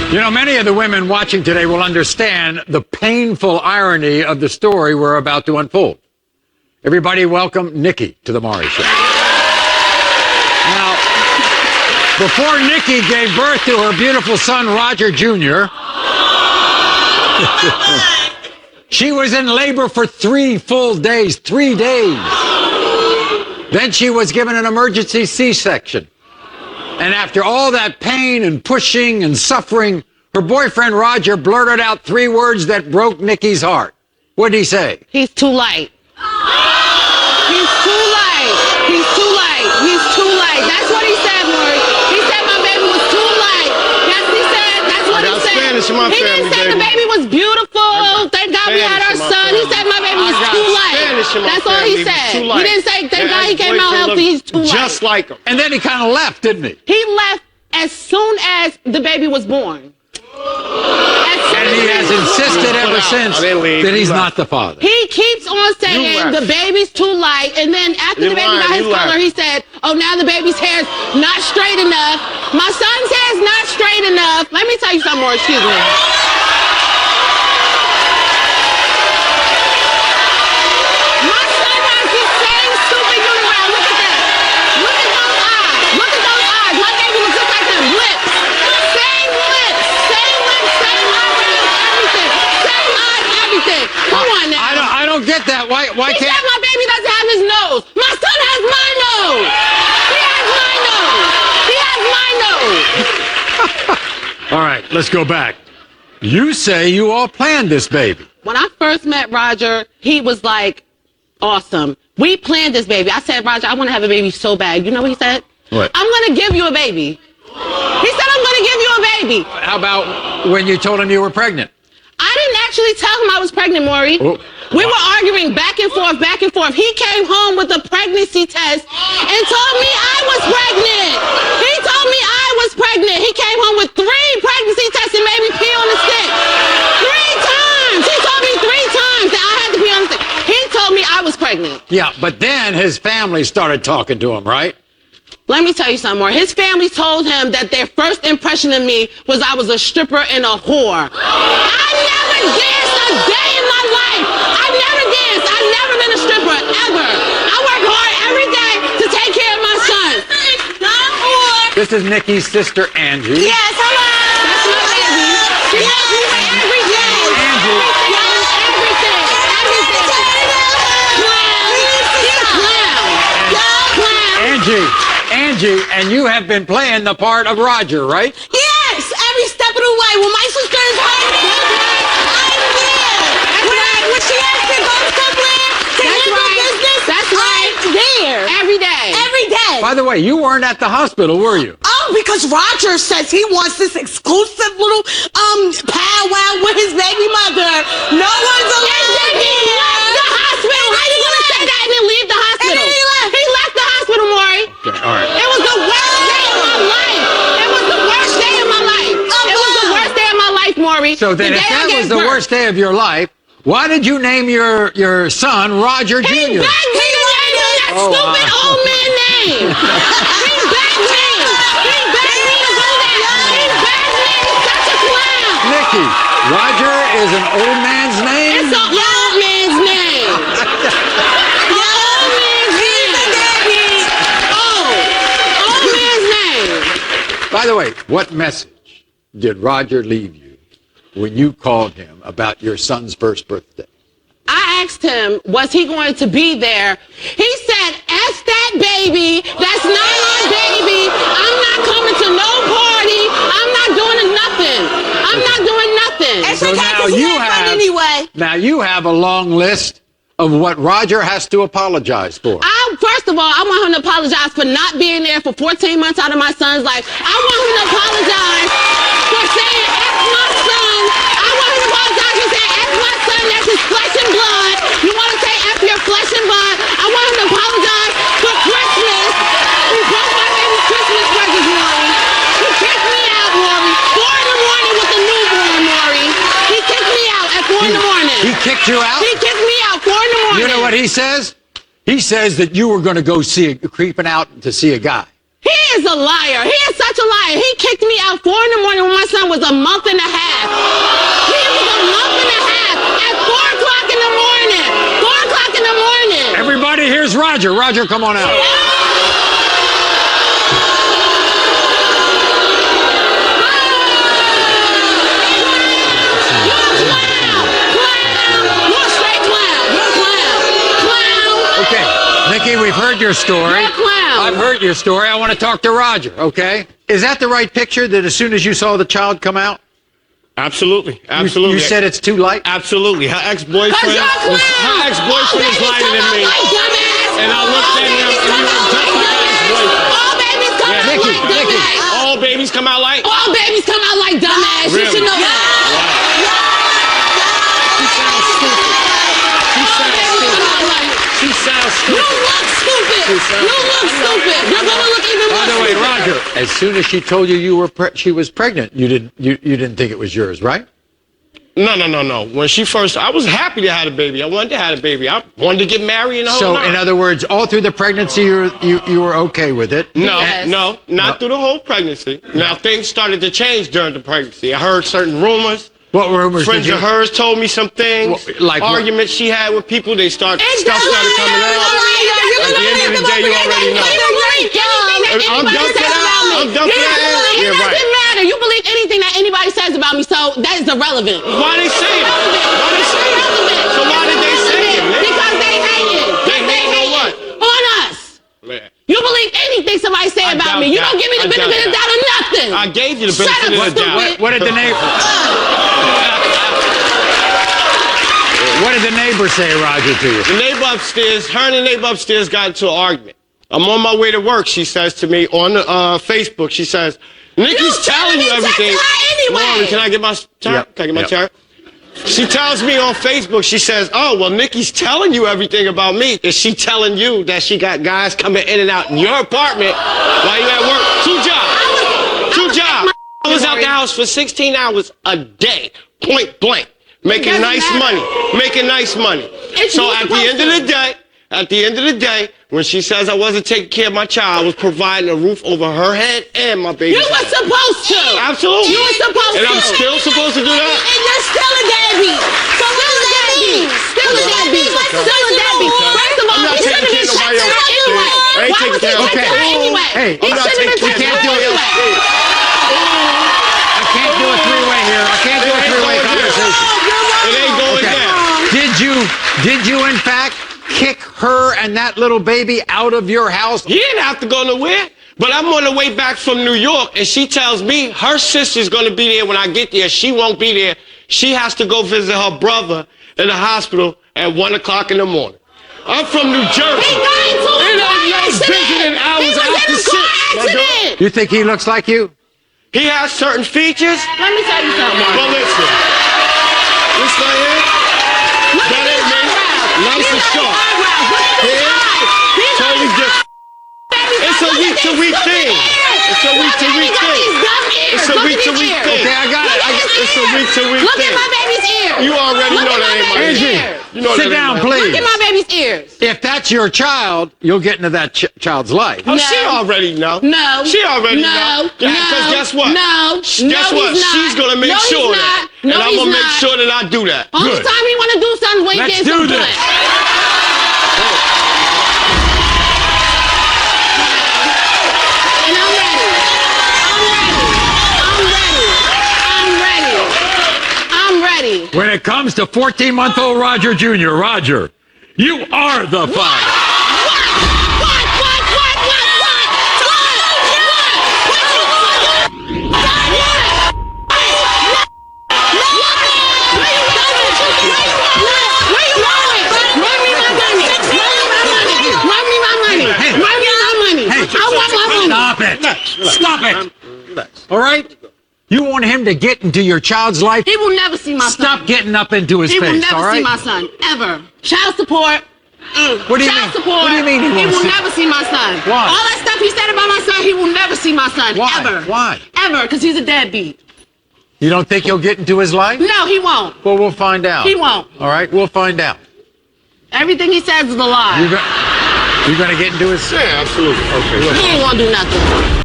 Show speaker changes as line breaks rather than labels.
You know, many of the women watching today will understand the painful irony of the story we're about to unfold. Everybody welcome Nikki to the Maury Show. Now, before Nikki gave birth to her beautiful son, Roger Jr., she was in labor for 3 full days, 3 days. Then she was given an emergency C-section. And after all that pain and pushing and suffering, her boyfriend Roger blurted out 3 words that broke Nikki's heart. What did he say?
He's too light. He's too light. He's too light. He's too light. That's what he said, Maury. He said my baby was too light. Yes, he said. That's what he said.
Spanish in my
he
family,
didn't say the baby was beautiful. Thank God we had our son. He said my baby was too light. That's all he said. He didn't say thank God he came out healthy. He's too light.
Just like him.
And then he kind of left, didn't he?
He left as soon as the baby was born.
And he has insisted ever since that he's not the father.
He keeps on saying the baby's too light, and then after the baby got his color, he said, oh, now the baby's hair's not straight enough. My son's hair's not straight enough. Let me tell you something more, excuse me. My son has the same stupid unibrow. Look at that. Look at those eyes. Look at those eyes. My baby looks just like them. Lips. Same lips. Same lips. Same eyebrows. Everything. Same eyes. Everything. Come on now.
I don't get that. Why
He
can't...
said my baby doesn't have his nose. My son has my nose. He has my nose. He has my nose.
All right, let's go back. You say you all planned this baby.
When I first met Roger, he was like, awesome. We planned this baby. I said, Roger, I want to have a baby so bad. You know what he said?
What?
I'm going to give you a baby. He said, I'm going to give you a baby.
How about when you told him you were pregnant?
I didn't actually tell him I was pregnant, Maury.
Oh.
We were arguing back and forth, back and forth. He came home with a pregnancy test and told me I was pregnant. He told me I was pregnant. He came home with 3 pregnancy tests and made me pee on the stick. 3 times. He told me 3 times that I had to pee on the stick. He told me I was pregnant.
Yeah, but then his family started talking to him, right?
Let me tell you something more. His family told him that their first impression of me was I was a stripper and a whore. I never danced a day in my life. I never danced. I've never been a stripper, ever. I work hard every day to take care of my son.
This is Nikki's sister, Angie.
Yes, hello. That's my baby. She helps me with everything.
Angie.
Everything.
Angie, and you have been playing the part of Roger, right?
Yes, every step of the way. When my sister is home, I'm there. When she has to go somewhere to handle business, I'm there.
Every day.
Every day.
By the way, you weren't at the hospital, were you?
Oh, because Roger says he wants this exclusive little powwow with his baby mother. No one's allowed
He
here.
left the hospital. How you going to say that and then leave the hospital?
And then he left.
He left the hospital, Maury.
Okay, all right.
It was the worst day of my life. It was the worst day of my life. It was the worst day of my life, Maury.
So then if that was the worst day of your life, why did you name your son Roger Jr.?
He begged me to name him that stupid old man name. He begged me. He begged me to do that. He begged me. He's such a clown.
Nikki, Roger is an old man's name?
It's an old man's name. Old man's name. Old man's name.
By the way, what message did Roger leave you when you called him about your son's first birthday?
I asked him, was he going to be there? He said, F that baby. That's not my baby. I'm not coming to no party. I'm not doing nothing. I'm not doing nothing.
It's
So
okay,
now
'cause he
you
had fun
have,
anyway.
now you have a long list of what Roger has to apologize for.
First of all, I want him to apologize for not being there for 14 months out of my son's life. I want him to apologize for saying F my son. I want him to apologize for saying F my son. That's his flesh and blood. You want to say F your flesh and blood? I want him to apologize for Christmas. He broke my baby's Christmas presents, Maury. He kicked me out, Maury. 4 in the morning with the newborn, Maury. He kicked me out at 4 in the morning.
He kicked you out?
He kicked me out 4 in the morning.
You know what he says? He says that you were going to go creeping out to see a guy.
He is a liar. He is such a liar. He kicked me out 4 in the morning when my son was was a month and a half. He was a month and a half at 4 o'clock in the morning. 4 o'clock in the morning.
Everybody, here's Roger. Roger, come on out. Okay, Nikki, we've heard your story.
You're a clown.
I've heard your story. I want to talk to Roger, okay? Is that the right picture that as soon as you saw the child come out?
Absolutely. Absolutely.
You said it's too light?
Absolutely. Her ex-boyfriend
Cause you're a clown.
her ex-boyfriend is
All
lighter than me.
babies come out like dumbass.
And I looked at him and he was just like her ex-boyfriend.
All babies come out
Nikki,
like
Nikki.
dumbass.
All babies come out like.
All babies come out like dumbass. You
Really?
should know that.
She sounds stupid. She sounds stupid. She sounds
You
stupid.
look stupid. You look stupid. You're gonna look even more
By the way,
stupid.
Roger, as soon as she told you she was pregnant, you didn't think it was yours, right?
No. When she first, I was happy to have a baby. I wanted to have a baby. I wanted to get married and the whole
So,
nine.
in other words, all through the pregnancy, you were okay with it.
No,
Yes.
not through the whole pregnancy. Now things started to change during the pregnancy. I heard certain rumors.
What rumors
Friends
did you?
of hers told me some things.
Like what?
arguments she had with people. Stuff started coming out.
At
the end of the day, you already know. I'm done for that. I'm done for that.
It
Yeah, right.
doesn't matter. You believe anything that anybody says about me, so that is irrelevant.
Why they say it? Why they say it? So why did they say it?
Because they hate it.
They hate on what?
On us.
Man,
You believe anything somebody say
I
about
doubt
me. You
that.
don't give me the
I doubt
benefit of the doubt or nothing.
I gave you the
Shut
benefit
up,
of the doubt.
stupid.
What did the neighbor? What did the neighbor say, Roger, to you?
The neighbor upstairs, her and the neighbor upstairs got into an argument. I'm on my way to work, she says to me on Facebook, she says, Nikki's telling you everything.
Anyway.
Lauren, can I get my turn?
Yep,
Can I get my
yep.
turn? She tells me on Facebook, she says, oh, well, Nikki's telling you everything about me. Is she telling you that she got guys coming in and out in your apartment while you at work? Two jobs. I was out the house for 16 hours a day, point blank, making
doesn't
nice
matter.
money.
It's
So
you
at the end of the day, when she says I wasn't taking care of my child, I was providing a roof over her head and my baby's
You were
head.
supposed to.
Absolutely.
You were supposed
And
to.
I'm still supposed to do that?
And you're still a deadbeat. So what does that mean? Still a deadbeat. Still a deadbeat. First of all,
I'm not
he should have
taking
been
care of
shut to her
nobody else's
anyway.
kid. I ain't
Why was
taking
he
care
shut
of
to her
Okay.
anyway?
Hey,
He
I'm not
should have been
taking
shut to
care
her
of nobody
anyway.
else's kid.
I can't do a three-way here. I can't do a three-way conversation.
It ain't going
Okay.
down.
Did you in fact kick her and that little baby out of your house?
He didn't have to go nowhere. But I'm on the way back from New York, and she tells me her sister's going to be there when I get there. She won't be there. She has to go visit her brother in the hospital at 1 o'clock in the morning. I'm from New Jersey.
He got into a
It
car
ain't no
accident.
visiting hours
He was
after
in a car
6. my dog.
accident.
You think he looks like you?
He has certain features,
Let me tell you something,
but
Mark.
listen. This right here,
Look
that
at his
ain't me.
eyebrows.
Nice
Look
and
at his
sharp.
eyebrows. Look at his
Here,
eyes. These
totally
are-
different.
Baby,
It's a
look at
week-to-week
these
thing.
stupid
It's a
ears.
week-to-week
Look at
thing.
these dumb ears.
It's a
Look at
week-to-week
these
thing.
ears.
Okay, I got it.
Look at his
It's a
ears.
week-to-week
Look
thing.
at my baby's ears.
You already
Look
know
at
that
my
ain't my
baby's
Angie,
ears.
You know
sit
that
down,
ain't my-
please.
Look at my baby's ears.
If that's your child, you'll get into that child's life.
Oh,
No.
she already know.
No.
She already know.
No.
Because guess what?
No.
Guess
No,
what?
he's not.
She's going to make
No, he's
sure
not.
that.
No,
and I'm
he's
going to make
not.
sure that I do that.
Only
Good.
time he want to do something when he
Let's
gets
do
some
this.
butt. And I'm ready. I'm ready.
When it comes to 14-month-old Roger Jr., Roger, you are the fight. Stop it. Stop it. All right? You want him to get into your child's life?
He will never see my son.
Stop getting up into his
He
face,
will never
all right?
see my son, ever. Child support.
What do you
Child
mean?
support.
What do you mean he won't
will
see-
never see my son.
Why?
All that stuff he said about my son, he will never see my son.
Why?
Ever.
Why?
Ever, because he's a deadbeat.
You don't think he'll get into his life?
No, he won't.
Well, we'll find out.
He won't.
All right, we'll find out.
Everything he says is a lie.
You're going to get into his...
Yeah, absolutely. Okay.
He ain't gonna do nothing.